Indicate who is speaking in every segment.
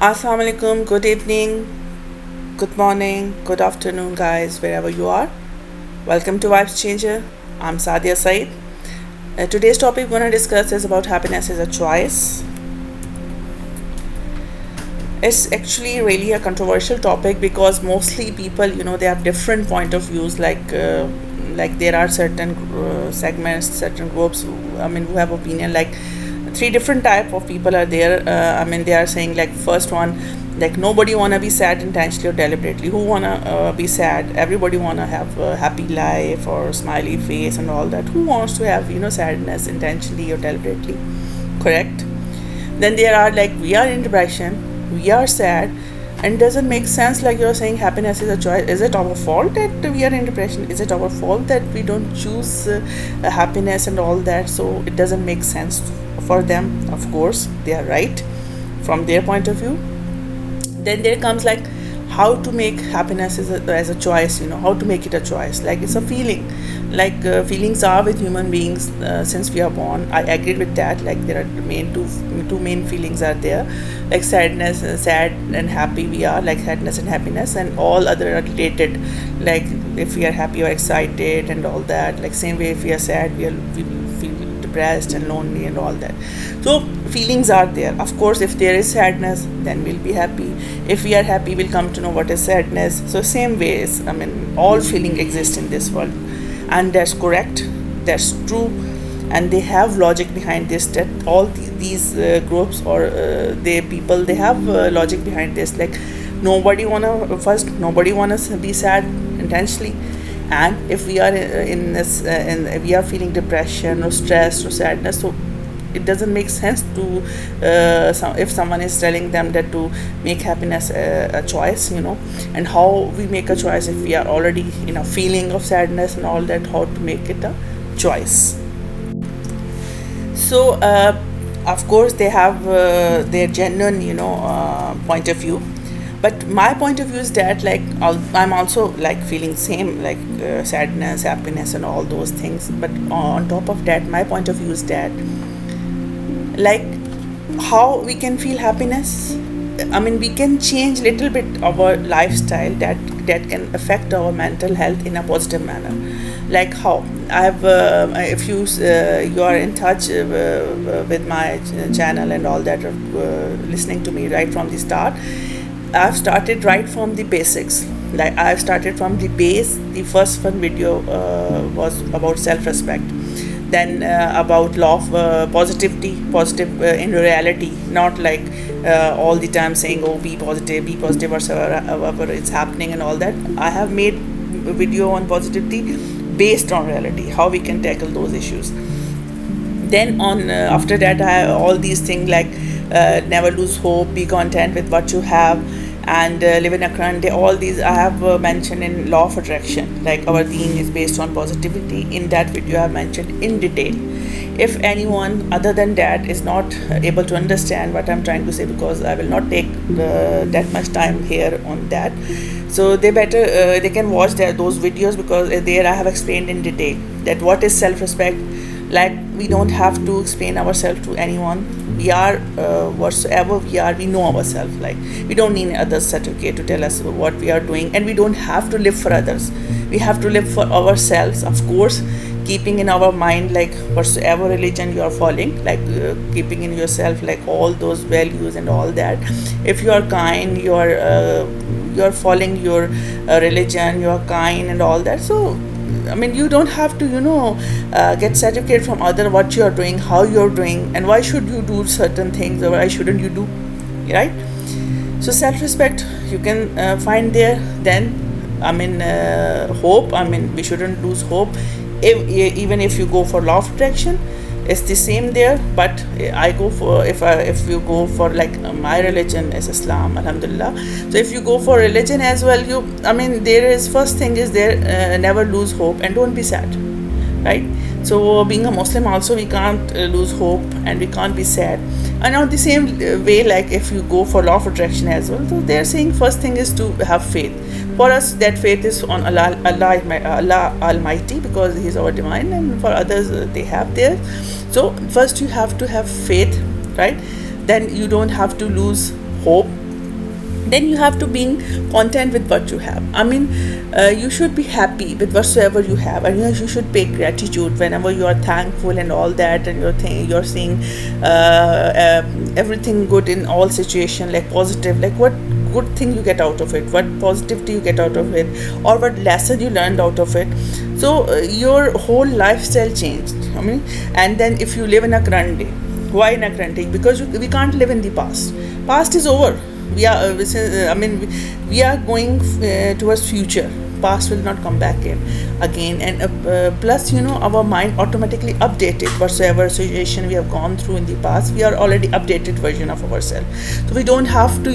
Speaker 1: Assalamu alaikum, good evening, good morning, good afternoon, guys, wherever you are. Welcome to Vibes Changer. I'm Sadia Said. Today's topic we're going to discuss is about happiness is a choice. It's actually really a controversial topic because mostly people, they have different point of views. Like there are certain segments, certain groups. Who have opinion. Like three different type of people are there. They are saying like first one, like nobody wanna be sad intentionally or deliberately. Who wanna be sad? Everybody wanna have a happy life or smiley face and all that. Who wants to have sadness intentionally or deliberately? Correct. Then there are like we are in depression, we are sad, and doesn't make sense. Like you're saying happiness is a choice. Is it our fault that we are in depression? Is it our fault that we don't choose happiness and all that? So it doesn't make sense for them. Of course they are right from their point of view. Then there comes like how to make happiness as a choice. How to make it a choice. Like it's a feeling. Like feelings are with human beings since we are born. I agree with that. Like there are two main feelings are there, like sadness, sad and happy. We are like sadness and happiness, and all other are related. Like if we are happy or excited and all that. Like same way if we are sad, we feel depressed and lonely and all that. So feelings are there. Of course, if there is sadness, then we'll be happy. If we are happy, we'll come to know what is sadness. So same ways. All feeling exist in this world, and that's correct. That's true, and they have logic behind this. That all these groups or they people they have logic behind this. Like nobody wanna be sad intentionally, and if we are in this and we are feeling depression or stress or sadness, so it doesn't make sense to if someone is telling them that to make happiness a choice, and how we make a choice if we are already in a feeling of sadness and all that, how to make it a choice. So of course they have their genuine point of view, but my point of view is that like I'm also like feeling same, like sadness, happiness and all those things. But on top of that, my point of view is that like how we can feel happiness. We can change little bit our lifestyle that can affect our mental health in a positive manner. Like how I have if you are in touch with my channel and all that, listening to me right from the start, I've started right from the basics. Like I've started from the base. The first one video was about self-respect, then about law of positive in reality, not like all the time saying, oh, be positive whatever is happening and all that. I have made a video on positivity based on reality, how we can tackle those issues. Then on after that, I have all these things like never lose hope, be content with what you have, and live in a current day. All these I have mentioned in law of attraction. Like our theme is based on positivity. In that video I have mentioned in detail. If anyone other than that is not able to understand what I'm trying to say, because I will not take that much time here on that, so they better they can watch those videos, because there I have explained in detail that what is self-respect. Like we don't have to explain ourselves to anyone. We are whatsoever we are, we know ourselves. Like we don't need others certificate to tell us what we are doing, and we don't have to live for others. We have to live for ourselves, of course, keeping in our mind like whatsoever religion you are following, like keeping in yourself like all those values and all that. If you are kind, you are following your religion, you are kind and all that. So you don't have to get certificate from other what you are doing, how you are doing, and why should you do certain things or why shouldn't you do, right? So self-respect you can find there. Then hope. We shouldn't lose hope. Even if you go for law of attraction, it's the same there. But I go for, if you go for like my religion is Islam, alhamdulillah. So if you go for religion as well, there is first thing is there, never lose hope and don't be sad, right? So being a Muslim also, we can't lose hope and we can't be sad. And on the same way, like if you go for law of attraction as well, so they're saying first thing is to have faith. For us, that faith is on Allah Almighty, because He's our divine, and for others they have theirs. So first you have to have faith, right? Then you don't have to lose hope. then you have to be content with what you have. I mean, you should be happy with whatsoever you have, and you should pay gratitude whenever you are thankful and all that, and you're seeing everything good in all situation, like positive, like what good thing you get out of it, what positivity you get out of it, or what lesson you learned out of it. So your whole lifestyle changed. I mean, and then if you live in a current day, why in a current day? Because we can't live in the past. Past is over. We are we are going towards future. Past will not come back in again. And plus, our mind automatically updated whatsoever situation we have gone through in the past. We are already updated version of ourselves, so we don't have to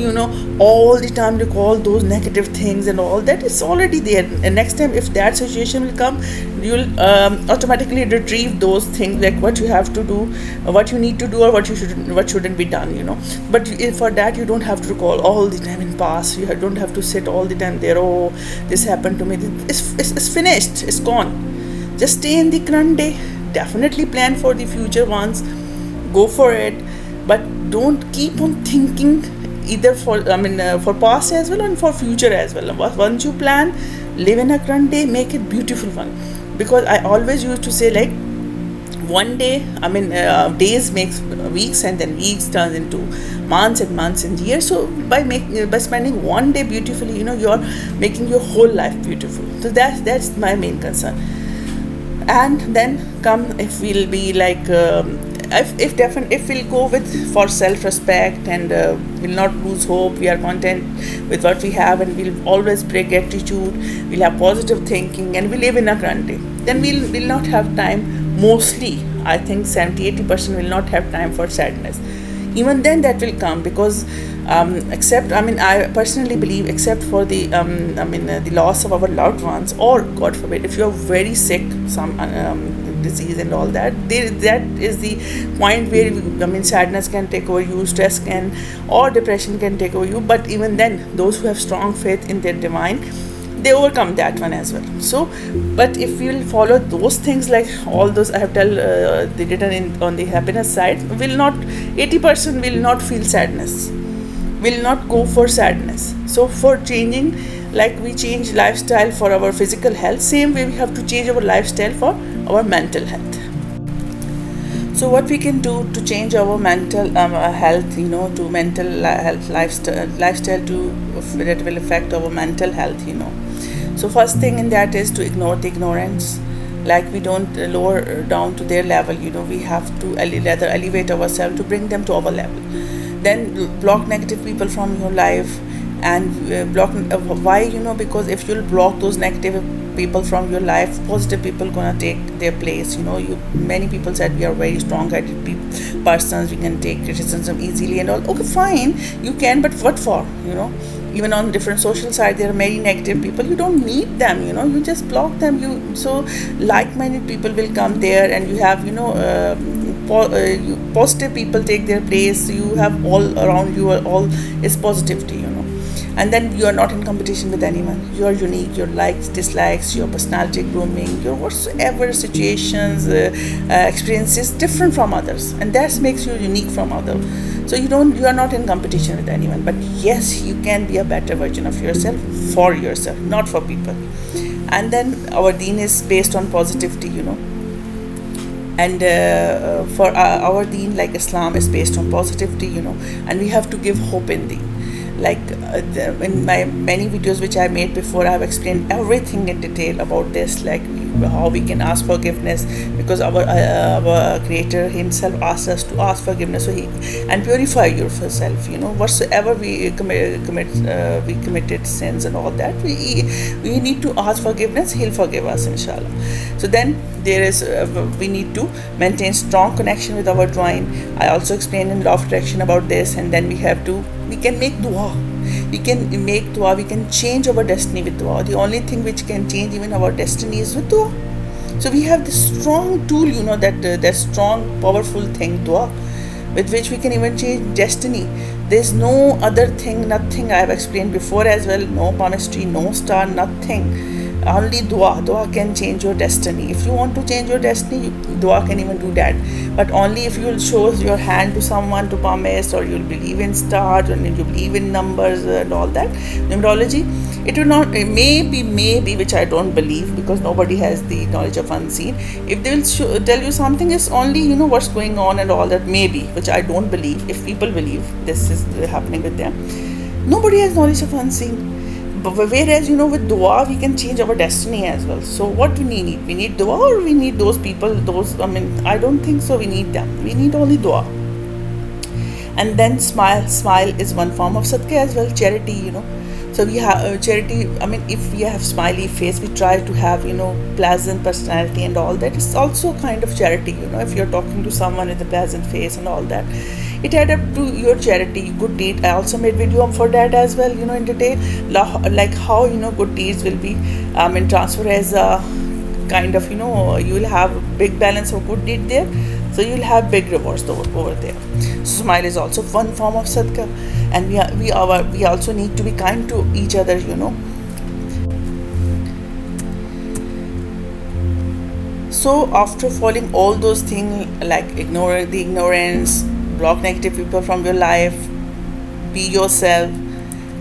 Speaker 1: all the time recall those negative things, and all that is already there. And next time if that situation will come, you'll automatically retrieve those things, like what you have to do, what you need to do, or what shouldn't be done. But for that you don't have to recall all the time in past. You don't have to sit all the time there, oh, this happened to me. It's finished, it's gone. Just stay in the current day. Definitely plan for the future ones, go for it, but don't keep on thinking either for past as well and for future as well. Once you plan, live in a current day, make it beautiful one. Because I always used to say, like, one day, days makes weeks, and then weeks turns into months, and months and years. So by spending one day beautifully, you're making your whole life beautiful. So that's my main concern. And then come, if we'll be like if we'll go with for self-respect, and we'll not lose hope, we are content with what we have, and we'll always pray gratitude, we'll have positive thinking, and we live in a current day, then we'll not have time. Mostly, I think 70-80% will not have time for sadness. Even then, that will come, because I personally believe, except for the the loss of our loved ones, or God forbid, if you are very sick, some disease and all that, that is the point where sadness can take over you, stress can, or depression can take over you. But even then, those who have strong faith in their divine, they overcome that one as well. So, but if we will follow those things, like all those I have the written on the happiness side, will not 80% will not feel sadness, will not go for sadness. So for changing, like we change lifestyle for our physical health, same way we have to change our lifestyle for our mental health. So what we can do to change our mental health, to mental health lifestyle to that will affect our mental health. So first thing in that is to ignore the ignorance. Like, we don't lower down to their level. We have to rather elevate ourselves to bring them to our level. Then block negative people from your life, and block why, because if you'll block those negative people from your life, positive people gonna take their place. Many people said we are very strong-headed persons, we can take criticism easily and all. Okay, fine, you can, but what for? Even on different social side, there are many negative people. You don't need them. You just block them. So like-minded people will come there, and you have positive people take their place. You have all around you, all is positivity. And then you are not in competition with anyone. You are unique. Your likes, dislikes, your personality grooming, your whatsoever situations, experiences different from others, and that makes you unique from others. So you are not in competition with anyone. But yes, you can be a better version of yourself for yourself, not for people. And then our deen is based on positivity. And for our deen, like Islam, is based on positivity. And we have to give hope in deen. Like in my many videos which I made before, I have explained everything in detail about this, like how we can ask forgiveness, because our Creator Himself asked us to ask forgiveness, and purify yourself. Whatsoever we committed sins and all that, we need to ask forgiveness. He'll forgive us, inshallah. So then there is we need to maintain strong connection with our Divine. I also explained in Law of Attraction about this, and then we can make dua. We can make dua. We can change our destiny with dua. The only thing which can change even our destiny is with dua. So we have this strong tool, that strong, powerful thing, dua, with which we can even change destiny. There's no other thing, nothing. I have explained before as well. No palmistry, no star, nothing. Only dua can change your destiny. If you want to change your destiny, dua can even do that. But only if you'll show your hand to someone to promise, or you'll believe in stars, or you believe in numbers and all that, numerology, it will not, maybe, which I don't believe, because nobody has the knowledge of unseen. If they will tell you something, is only what's going on and all that, maybe, which I don't believe. If people believe this is happening with them, nobody has knowledge of unseen. But whereas with dua we can change our destiny as well. So what we need dua, or we need those people, those, I don't think so we need them. We need only dua. And then smile is one form of sadaqah as well, charity. So we have charity. If we have smiley face, we try to have pleasant personality and all that. It's also kind of charity. If you're talking to someone with a pleasant face and all that, it add up to your charity, good deed. I also made video for that as well, in detail, like how good deeds will be transfer as a kind of you will have a big balance of good deed there, so you'll have big rewards over there. So smile is also one form of sadaqah. And we also need to be kind to each other. So after following all those things, like ignore the ignorance, block negative people from your life, be yourself,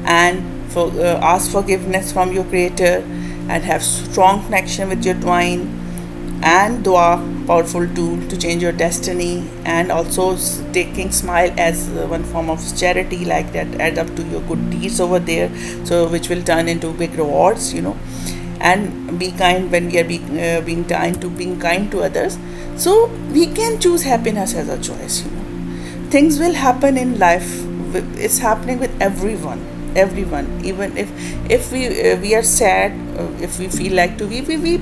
Speaker 1: and ask forgiveness from your creator, and have strong connection with your divine, and dua, powerful tool to change your destiny, and also taking smile as one form of charity, like that add up to your good deeds over there, so which will turn into big rewards. And be kind when we are being kind to others. So we can choose happiness as a choice. Things will happen in life. It's happening with everyone. Even if we are sad, if we feel like to weep, we weep.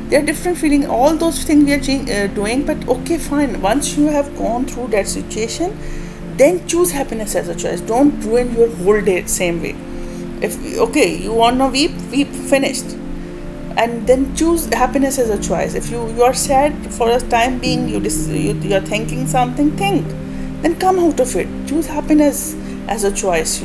Speaker 1: There are different feelings. All those things we are doing. But okay, fine. Once you have gone through that situation, then choose happiness as a choice. Don't ruin your whole day same way. If you wanna weep, finished. And then choose happiness as a choice. If you are sad for a time being, you are thinking something, think. Then come out of it. Choose happiness as a choice.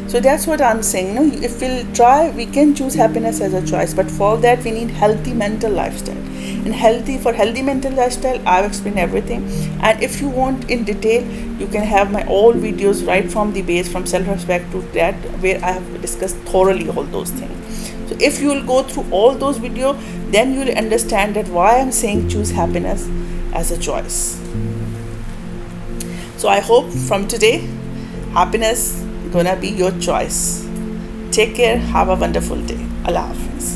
Speaker 1: So that's what I'm saying. If we'll try, we can choose happiness as a choice. But for that, we need healthy mental lifestyle. And for healthy mental lifestyle, I've explained everything. And if you want in detail, you can have my all videos right from the base, from self-respect to that, where I have discussed thoroughly all those things. So if you will go through all those videos, then you will understand that why I'm saying choose happiness as a choice. So I hope from today, happiness gonna be your choice. Take care. Have a wonderful day. Allah Hafiz.